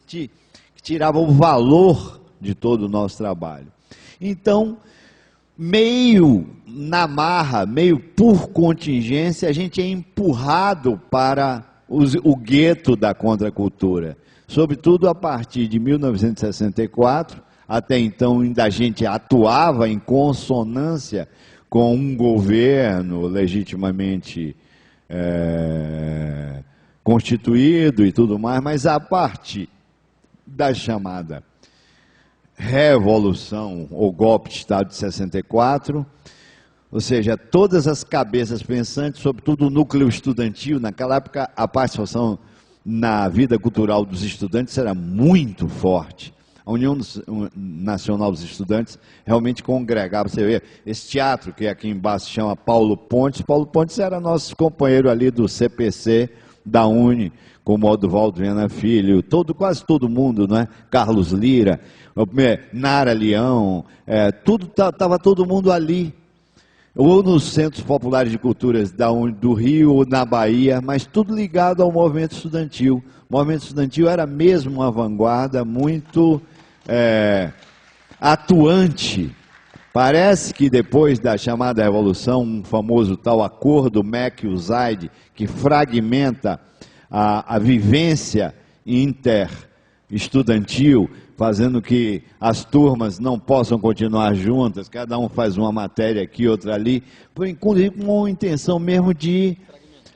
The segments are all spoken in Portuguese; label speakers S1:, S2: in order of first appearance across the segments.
S1: que tirava o valor de todo o nosso trabalho. Então, meio na marra, meio por contingência, a gente é empurrado para o gueto da contracultura. Sobretudo a partir de 1964, até então ainda a gente atuava em consonância com um governo legitimamente constituído e tudo mais, mas a partir da chamada Revolução, ou golpe de Estado de 64, ou seja, todas as cabeças pensantes, sobretudo o núcleo estudantil, naquela época a participação na vida cultural dos estudantes era muito forte. A União Nacional dos Estudantes realmente congregava. Você vê, esse teatro que aqui embaixo se chama Paulo Pontes. Paulo Pontes era nosso companheiro ali do CPC, da Uni, como Oduvaldo Viana Filho, quase todo mundo, né? Carlos Lira, Nara Leão, estava todo mundo ali. Ou nos Centros Populares de Culturas do Rio ou na Bahia, mas tudo ligado ao movimento estudantil. O movimento estudantil era mesmo uma vanguarda muito atuante. Parece que depois da chamada Revolução, um famoso tal acordo MEC-USAID, que fragmenta a vivência estudantil, fazendo que as turmas não possam continuar juntas, cada um faz uma matéria aqui, outra ali, com uma intenção mesmo de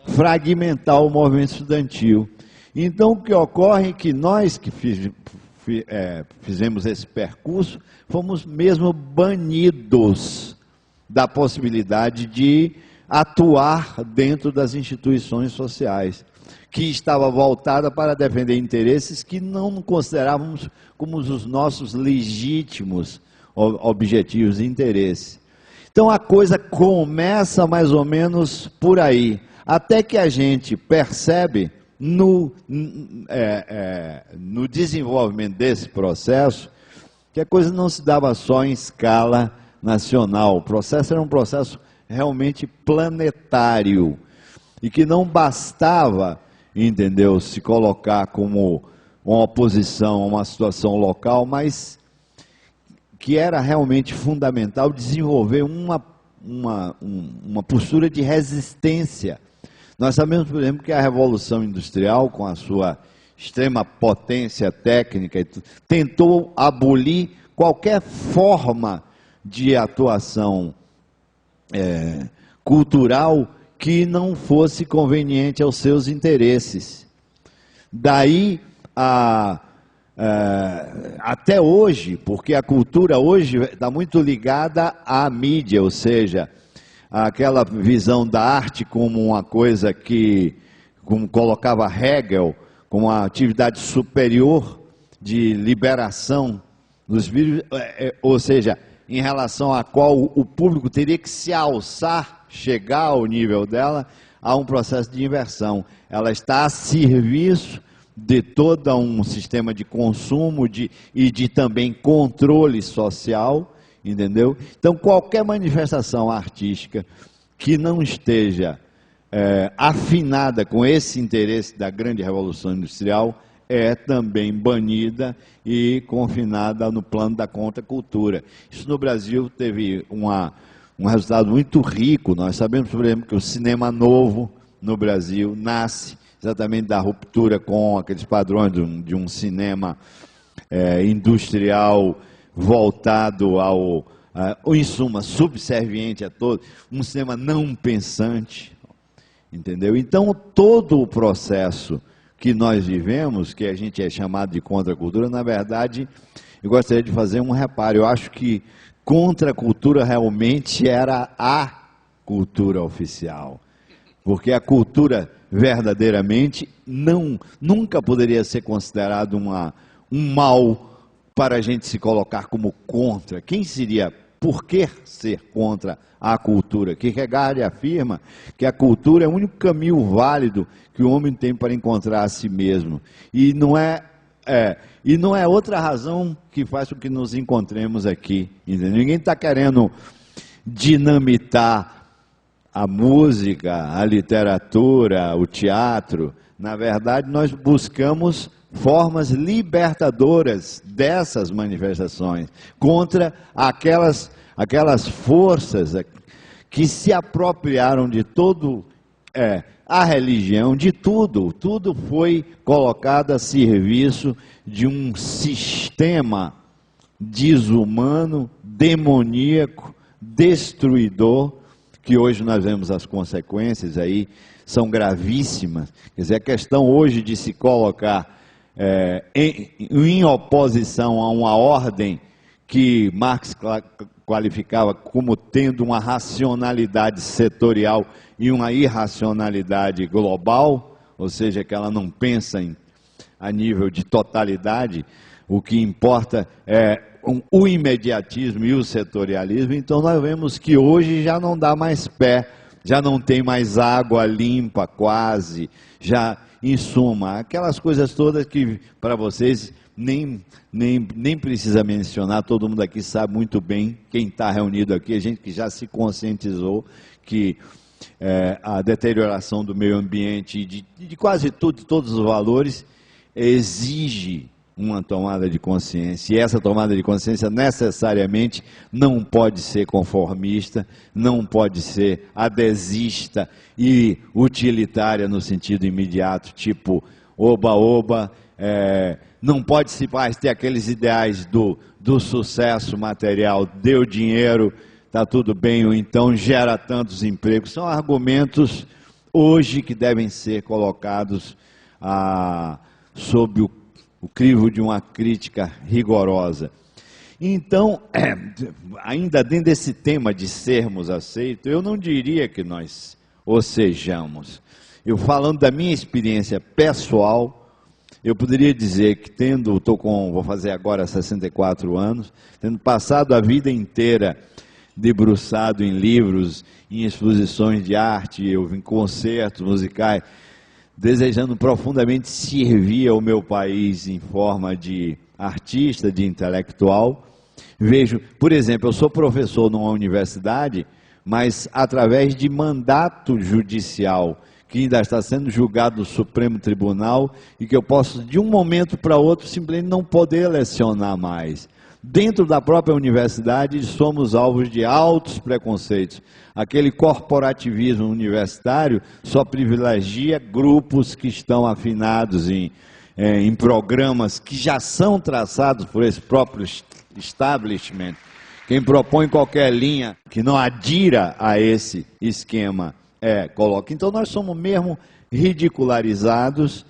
S1: fragmentar o movimento estudantil. Então, o que ocorre é que nós que fizemos esse percurso, fomos mesmo banidos da possibilidade de atuar dentro das instituições sociais, que estava voltada para defender interesses que não considerávamos como os nossos legítimos objetivos e interesses. Então a coisa começa mais ou menos por aí, até que a gente percebe no desenvolvimento desse processo que a coisa não se dava só em escala nacional. O processo era um processo realmente planetário e que não bastava, entendeu, se colocar como uma oposição a uma situação local, mas que era realmente fundamental desenvolver uma postura de resistência. Nós sabemos, por exemplo, que a Revolução Industrial, com a sua extrema potência técnica, tentou abolir qualquer forma de atuação cultural que não fosse conveniente aos seus interesses. Daí até hoje, porque a cultura hoje está muito ligada à mídia, ou seja, aquela visão da arte como uma coisa que, como colocava Hegel, como uma atividade superior de liberação dos vírus, ou seja, em relação à qual o público teria que se alçar, chegar ao nível dela, há um processo de inversão. Ela está a serviço de todo um sistema de consumo e de também controle social, entendeu? Então, qualquer manifestação artística que não esteja afinada com esse interesse da grande Revolução Industrial é também banida e confinada no plano da contracultura. Isso no Brasil teve um resultado muito rico. Nós sabemos, por exemplo, que o cinema novo no Brasil nasce exatamente da ruptura com aqueles padrões de um cinema industrial voltado ao, em suma, subserviente a todo, um cinema não pensante, entendeu? Então, todo o processo que nós vivemos, que a gente é chamado de contracultura, na verdade, eu gostaria de fazer um reparo. Eu acho que contracultura realmente era a cultura oficial, porque a cultura verdadeiramente nunca poderia ser considerado um mal para a gente se colocar como contra. Quem seria, por que ser contra a cultura? Kierkegaard afirma que a cultura é o único caminho válido que o homem tem para encontrar a si mesmo. E não é outra razão que faz com que nos encontremos aqui. Entendeu? Ninguém está querendo dinamitar a música, a literatura, o teatro. Na verdade, nós buscamos formas libertadoras dessas manifestações, contra aquelas forças que se apropriaram de todo a religião, de tudo foi colocado a serviço de um sistema desumano, demoníaco, destruidor, que hoje nós vemos as consequências aí, são gravíssimas. Quer dizer, a questão hoje de se colocar em oposição a uma ordem que Marx qualificava como tendo uma racionalidade setorial e uma irracionalidade global, ou seja, que ela não pensa a nível de totalidade, o que importa é o imediatismo e o setorialismo. Então nós vemos que hoje já não dá mais pé, já não tem mais água limpa quase, já em suma, aquelas coisas todas que para vocês nem precisa mencionar, todo mundo aqui sabe muito bem, quem está reunido aqui, a gente que já se conscientizou que a deterioração do meio ambiente e de quase tudo, todos os valores, exige uma tomada de consciência, e essa tomada de consciência necessariamente não pode ser conformista, não pode ser adesista e utilitária no sentido imediato, tipo oba-oba, não pode se ter aqueles ideais do sucesso material, deu dinheiro, está tudo bem, ou então gera tantos empregos. São argumentos hoje que devem ser colocados sob o crivo de uma crítica rigorosa. Então, ainda dentro desse tema de sermos aceitos, eu não diria que nós o sejamos. Eu falando da minha experiência pessoal, eu poderia dizer que vou fazer agora 64 anos, tendo passado a vida inteira debruçado em livros, em exposições de arte, em concertos musicais, desejando profundamente servir ao meu país em forma de artista, de intelectual. Vejo, por exemplo, eu sou professor numa universidade, mas através de mandato judicial, que ainda está sendo julgado no Supremo Tribunal, e que eu posso, de um momento para outro, simplesmente não poder lecionar mais. Dentro da própria universidade, somos alvos de altos preconceitos. Aquele corporativismo universitário só privilegia grupos que estão afinados em programas que já são traçados por esse próprio establishment. Quem propõe qualquer linha que não adira a esse esquema, coloca. Então nós somos mesmo ridicularizados,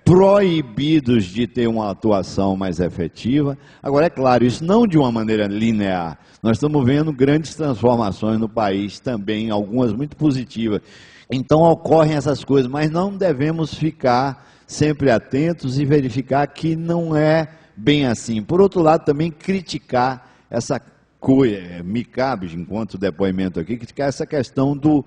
S1: proibidos de ter uma atuação mais efetiva. Agora, é claro, isso não de uma maneira linear. Nós estamos vendo grandes transformações no país também, algumas muito positivas. Então ocorrem essas coisas, mas não devemos ficar sempre atentos e verificar que não é bem assim. Por outro lado, também criticar essa coisa, me cabe, enquanto depoimento aqui, criticar essa questão do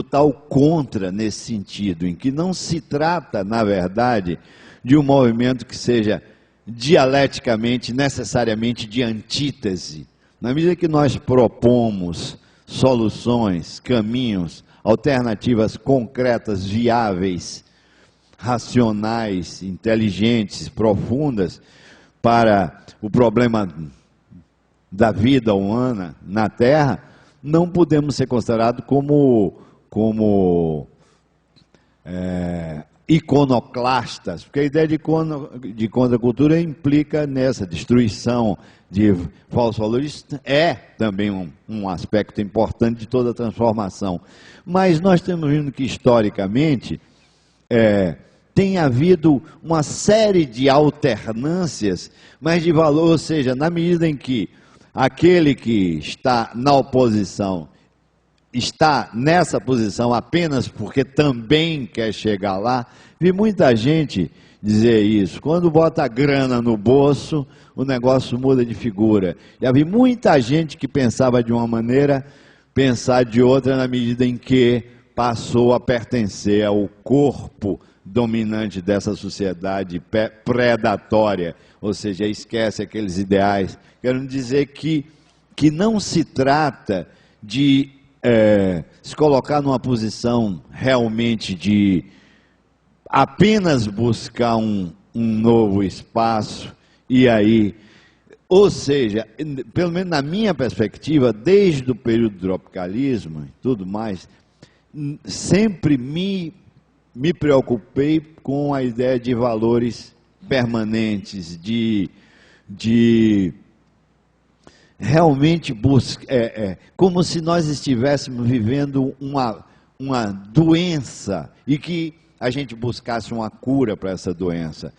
S1: tal contra, nesse sentido, em que não se trata, na verdade, de um movimento que seja dialeticamente, necessariamente de antítese. Na medida que nós propomos soluções, caminhos, alternativas concretas, viáveis, racionais, inteligentes, profundas, para o problema da vida humana na Terra, não podemos ser considerados como iconoclastas, porque a ideia de contracultura implica nessa destruição de falsos valores, também um aspecto importante de toda a transformação. Mas nós temos visto que, historicamente, tem havido uma série de alternâncias, mas de valor, ou seja, na medida em que aquele que está na oposição está nessa posição apenas porque também quer chegar lá. Vi muita gente dizer isso. Quando bota a grana no bolso, o negócio muda de figura. Já vi muita gente que pensava de uma maneira, pensar de outra na medida em que passou a pertencer ao corpo dominante dessa sociedade predatória, ou seja, esquece aqueles ideais. Quero dizer que não se trata de se colocar numa posição realmente de apenas buscar um um novo espaço, e aí, ou seja, pelo menos na minha perspectiva, desde o período do tropicalismo e tudo mais, sempre me preocupei com a ideia de valores permanentes, de realmente buscar, como se nós estivéssemos vivendo uma doença e que a gente buscasse uma cura para essa doença.